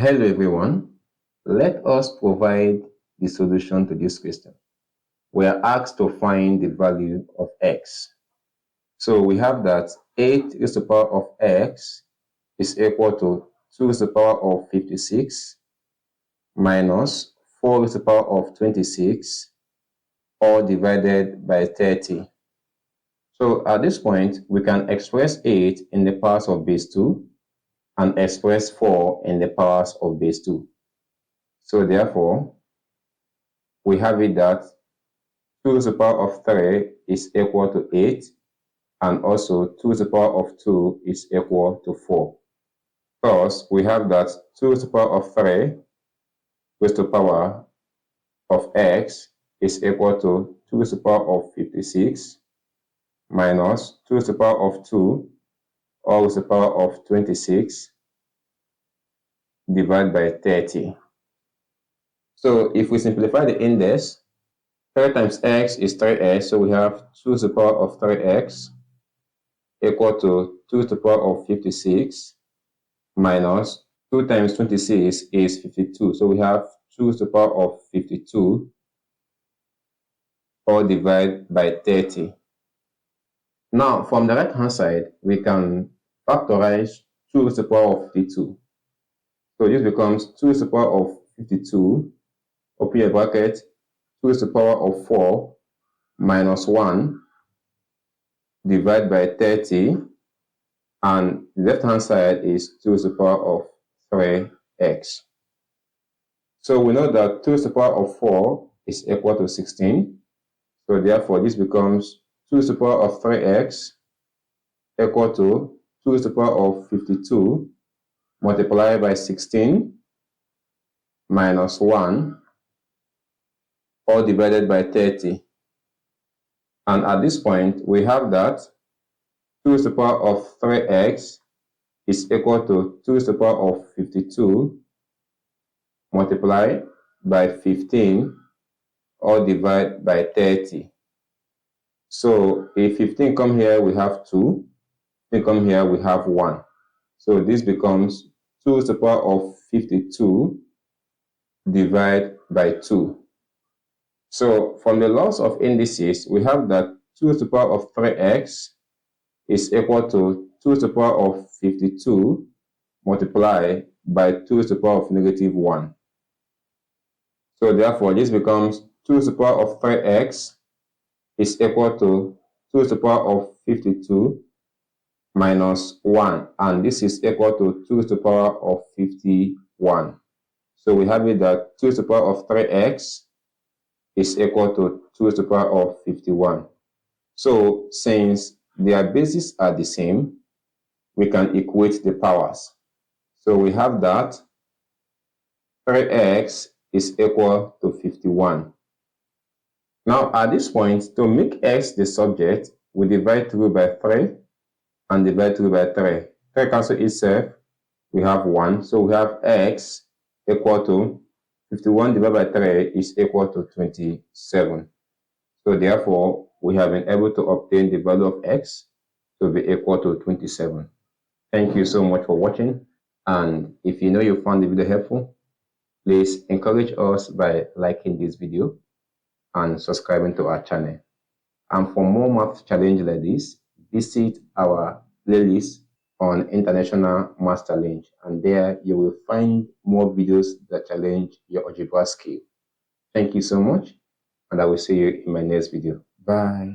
Hello everyone, let us provide the solution to this question. We are asked to find the value of x. So we have that 8 raised to the power of x is equal to 2 raised to the power of 56 minus 4 raised to the power of 26, all divided by 30. So at this point, we can express 8 in the powers of base 2 and express 4 in the powers of base 2. So therefore, we have it that 2 to the power of 3 is equal to 8, and also 2 to the power of 2 is equal to 4. Thus, we have that 2 to the power of 3 raised to the power of x is equal to 2 to the power of 56 minus 2 to the power of 2 all to the power of 26 divided by 30. So if we simplify the index, 3 times x is 3x, so we have 2 to the power of 3x equal to 2 to the power of 56 minus 2 times 26 is 52, so we have 2 to the power of 52 all divided by 30. Now, from the right hand side, we can factorize 2 to the power of 52. So this becomes 2 to the power of 52, open your bracket, 2 to the power of 4 minus 1 divided by 30, and the left hand side is 2 to the power of 3x. So we know that 2 to the power of 4 is equal to 16. So therefore this becomes 2 to the power of 3x equal to 2 to the power of 52 multiplied by 16 minus 1 all divided by 30. And at this point, we have that 2 to the power of 3x is equal to 2 to the power of 52 multiplied by 15 all divided by 30. So if 15 come here, we have 2. 15 come here, we have 1. So this becomes 2 to the power of 52 divided by 2. So from the laws of indices, we have that 2 to the power of 3x is equal to 2 to the power of 52 multiplied by 2 to the power of negative 1. So therefore, this becomes 2 to the power of 3x is equal to 2 to the power of 52 minus 1. And this is equal to 2 to the power of 51. So we have it that 2 to the power of 3x is equal to 2 to the power of 51. So since their bases are the same, we can equate the powers. So we have that 3x is equal to 51. Now at this point, to make x the subject, we divide through by 3 and divide through by 3. 3 cancel itself, we have 1. So we have x equal to 51 divided by 3 is equal to 27. So therefore, we have been able to obtain the value of x to be equal to 27. Thank you so much for watching. And if you know you found the video helpful, please encourage us by liking this video and subscribing to our channel. And for more math challenge like this, visit our playlist on International Math Challenge, and there you will find more videos that challenge your algebra skill. Thank you so much, and I will see you in my next video. Bye.